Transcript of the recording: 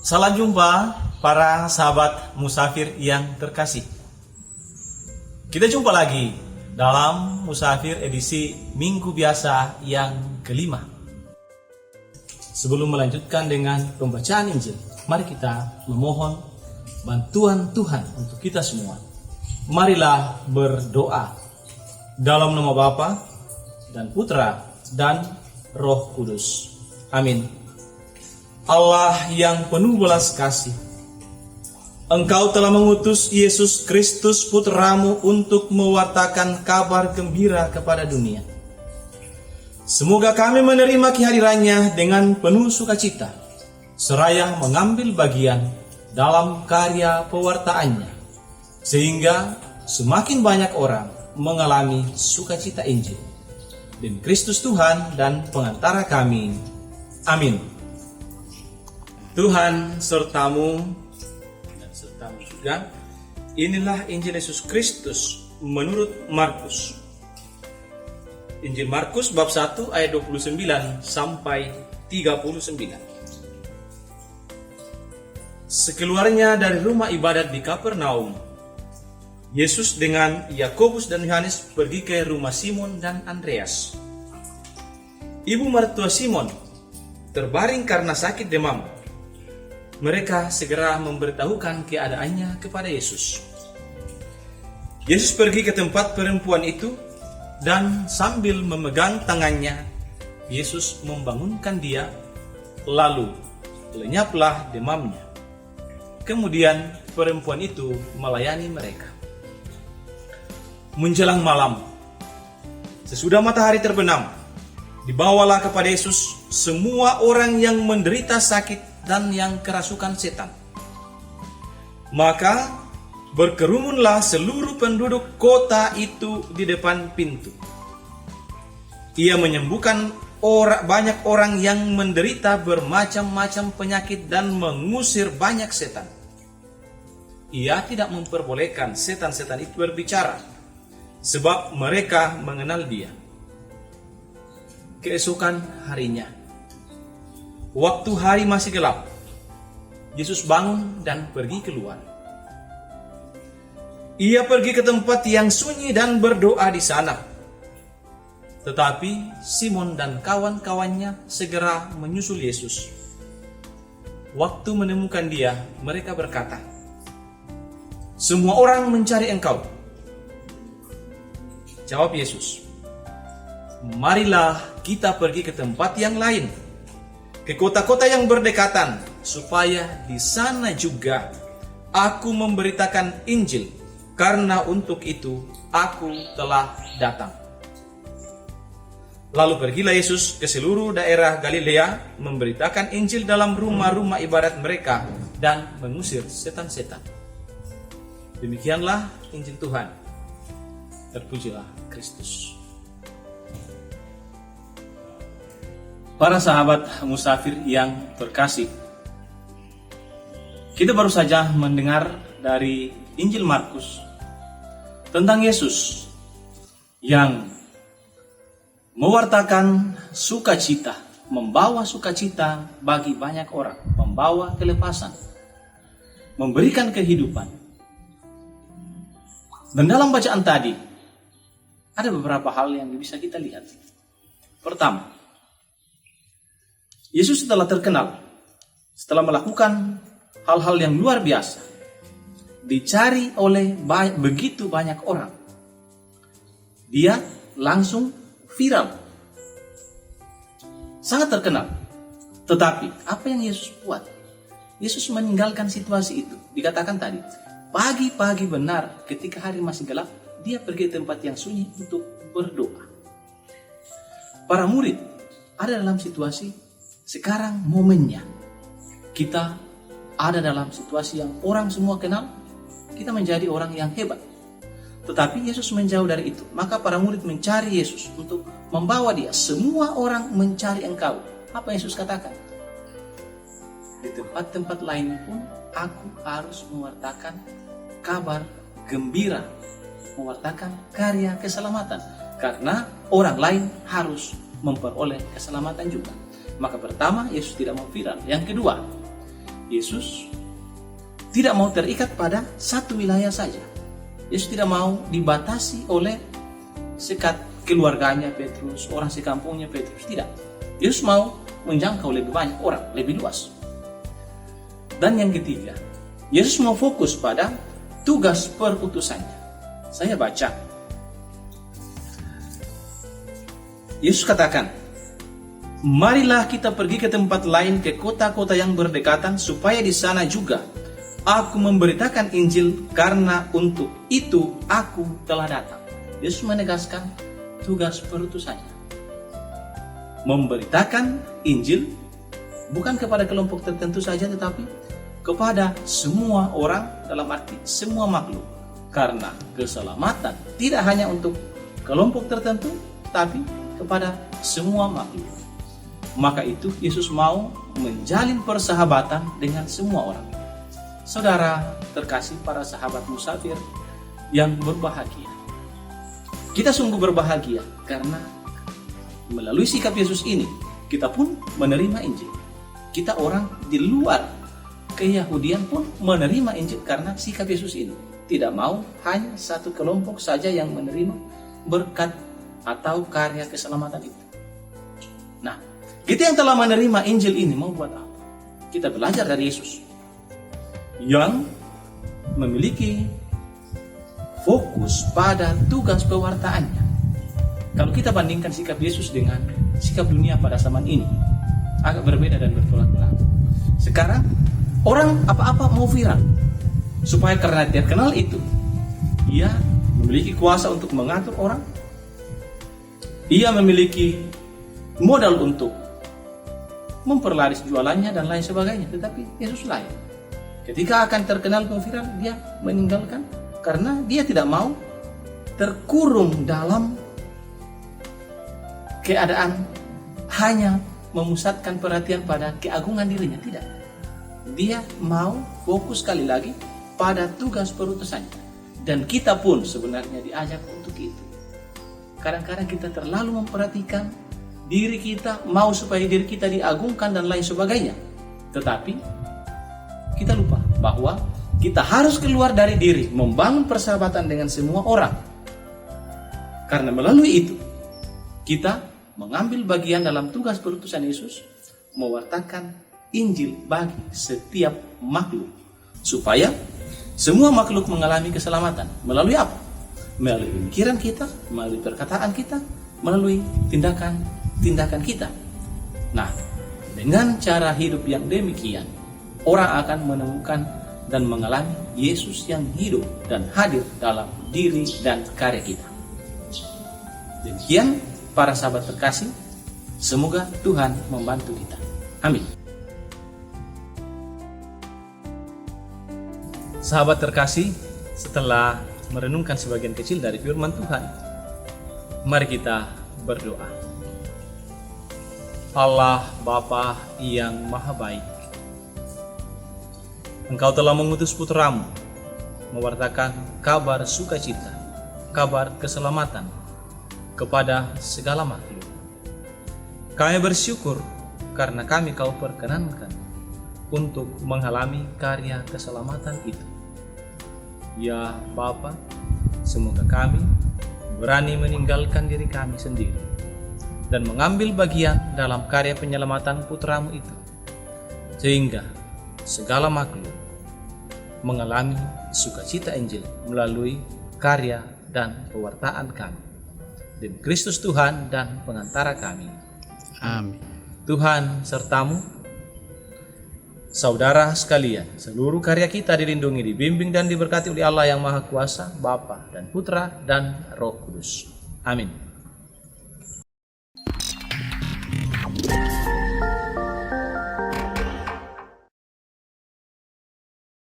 Salam jumpa para sahabat musafir yang terkasih. Kita jumpa lagi dalam musafir edisi Minggu Biasa yang kelima. Sebelum melanjutkan dengan pembacaan Injil, mari kita memohon bantuan Tuhan untuk kita semua. Marilah berdoa dalam nama Bapa dan Putra dan Roh Kudus. Amin. Allah yang penuh belas kasih, Engkau telah mengutus Yesus Kristus Putramu untuk mewartakan kabar gembira kepada dunia. Semoga kami menerima kehadirannya dengan penuh sukacita, seraya mengambil bagian dalam karya pewartaannya, sehingga semakin banyak orang mengalami sukacita Injil. Demi Kristus Tuhan dan pengantara kami. Amin. Tuhan sertamu dan sertamu juga. Inilah Injil Yesus Kristus menurut Markus. Injil Markus bab 1 ayat 29 sampai 39. Sekeluarnya dari rumah ibadat di Kapernaum, Yesus dengan Yakobus dan Yohanes pergi ke rumah Simon dan Andreas. Ibu mertua Simon terbaring karena sakit demam. Mereka segera memberitahukan keadaannya kepada Yesus. Yesus pergi ke tempat perempuan itu dan sambil memegang tangannya, Yesus membangunkan dia, lalu lenyaplah demamnya. Kemudian perempuan itu melayani mereka. Menjelang malam, sesudah matahari terbenam, dibawalah kepada Yesus semua orang yang menderita sakit dan yang kerasukan setan. Maka berkerumunlah seluruh penduduk kota itu di depan pintu. Ia menyembuhkan banyak orang yang menderita bermacam-macam penyakit dan mengusir banyak setan. Ia tidak memperbolehkan setan-setan itu berbicara, sebab mereka mengenal dia. Keesokan harinya, waktu hari masih gelap, Yesus bangun dan pergi keluar. Ia pergi ke tempat yang sunyi dan berdoa di sana. Tetapi Simon dan kawan-kawannya segera menyusul Yesus. Waktu menemukan dia, mereka berkata, "Semua orang mencari Engkau." Jawab Yesus, "Marilah kita pergi ke tempat yang lain, ke kota-kota yang berdekatan, supaya di sana juga aku memberitakan Injil, karena untuk itu aku telah datang." Lalu pergilah Yesus ke seluruh daerah Galilea, memberitakan Injil dalam rumah-rumah ibadat mereka dan mengusir setan-setan. Demikianlah Injil Tuhan. Terpujilah Kristus. Para sahabat musafir yang terkasih, kita baru saja mendengar dari Injil Markus tentang Yesus yang mewartakan sukacita, membawa sukacita bagi banyak orang, membawa kelepasan, memberikan kehidupan. Dan dalam bacaan tadi, ada beberapa hal yang bisa kita lihat. Pertama, Yesus setelah terkenal, setelah melakukan hal-hal yang luar biasa, dicari oleh begitu banyak orang, dia langsung viral, sangat terkenal. Tetapi apa yang Yesus buat? Yesus meninggalkan situasi itu. Dikatakan tadi, pagi-pagi benar ketika hari masih gelap, dia pergi ke tempat yang sunyi untuk berdoa. Para murid ada dalam situasi sekarang momennya. Kita ada dalam situasi yang orang semua kenal, kita menjadi orang yang hebat. Tetapi Yesus menjauh dari itu. Maka para murid mencari Yesus untuk membawa dia. Semua orang mencari Engkau. Apa Yesus katakan? Di tempat-tempat lain pun aku harus mewartakan kabar gembira, mewartakan karya keselamatan. Karena orang lain harus memperoleh keselamatan juga. Maka pertama, Yesus tidak mau viral. Yang kedua, Yesus tidak mau terikat pada satu wilayah saja. Yesus tidak mau dibatasi oleh sekat keluarganya Petrus, orang sekampungnya Petrus. Tidak. Yesus mau menjangkau lebih banyak orang, lebih luas. Dan yang ketiga, Yesus mau fokus pada tugas perutusannya. Saya baca. Yesus katakan, marilah kita pergi ke tempat lain, ke kota-kota yang berdekatan, supaya di sana juga aku memberitakan Injil, karena untuk itu aku telah datang. Yesus menegaskan tugas perutusannya. Memberitakan Injil bukan kepada kelompok tertentu saja, tetapi kepada semua orang, dalam arti semua makhluk. Karena keselamatan tidak hanya untuk kelompok tertentu, tapi kepada semua makhluk. Maka itu Yesus mau menjalin persahabatan dengan semua orang. Saudara terkasih, para sahabat musafir yang berbahagia, kita sungguh berbahagia karena melalui sikap Yesus ini kita pun menerima Injil. Kita orang di luar keyahudian pun menerima Injil karena sikap Yesus ini. Tidak mau hanya satu kelompok saja yang menerima berkat atau karya keselamatan itu. Nah, kita yang telah menerima Injil ini mau buat apa? Kita belajar dari Yesus yang memiliki fokus pada tugas pewartaannya. Kalau kita bandingkan sikap Yesus dengan sikap dunia pada zaman ini, agak berbeda dan bertolak belakang. Sekarang orang apa-apa mau viral, supaya karena dia kenal itu, ia memiliki kuasa untuk mengatur orang, ia memiliki modal untuk memperlaris jualannya dan lain sebagainya. Tetapi Yesus lain. Ketika akan terkenal viral, dia meninggalkan karena dia tidak mau terkurung dalam keadaan hanya memusatkan perhatian pada keagungan dirinya. Tidak. Dia mau fokus sekali lagi pada tugas perutusannya. Dan kita pun sebenarnya diajak untuk itu. Kadang-kadang kita terlalu memperhatikan diri kita, mau supaya diri kita diagungkan dan lain sebagainya. Tetapi kita lupa bahwa kita harus keluar dari diri, membangun persahabatan dengan semua orang. Karena melalui itu, kita mengambil bagian dalam tugas perutusan Yesus, mewartakan Injil bagi setiap makhluk. Supaya semua makhluk mengalami keselamatan. Melalui apa? Melalui pemikiran kita, melalui perkataan kita, melalui tindakan kita. Nah, dengan cara hidup yang demikian, orang akan menemukan dan mengalami Yesus yang hidup dan hadir dalam diri dan karya kita. Demikian para sahabat terkasih, semoga Tuhan membantu kita. Amin. Sahabat terkasih, setelah merenungkan sebagian kecil dari firman Tuhan, mari kita berdoa. Allah Bapa yang Maha Baik, Engkau telah mengutus putramu mewartakan kabar sukacita, kabar keselamatan kepada segala makhluk. Kami bersyukur karena kami Kau perkenankan untuk mengalami karya keselamatan itu. Ya Bapa, semoga kami berani meninggalkan diri kami sendiri dan mengambil bagian dalam karya penyelamatan putramu itu, sehingga segala makhluk mengalami sukacita Injil melalui karya dan pewartaan kami. Demi Kristus Tuhan dan pengantara kami. Amin. Tuhan sertamu. Saudara sekalian, seluruh karya kita dilindungi, dibimbing dan diberkati oleh Allah yang Maha Kuasa, Bapa dan Putra dan Roh Kudus. Amin.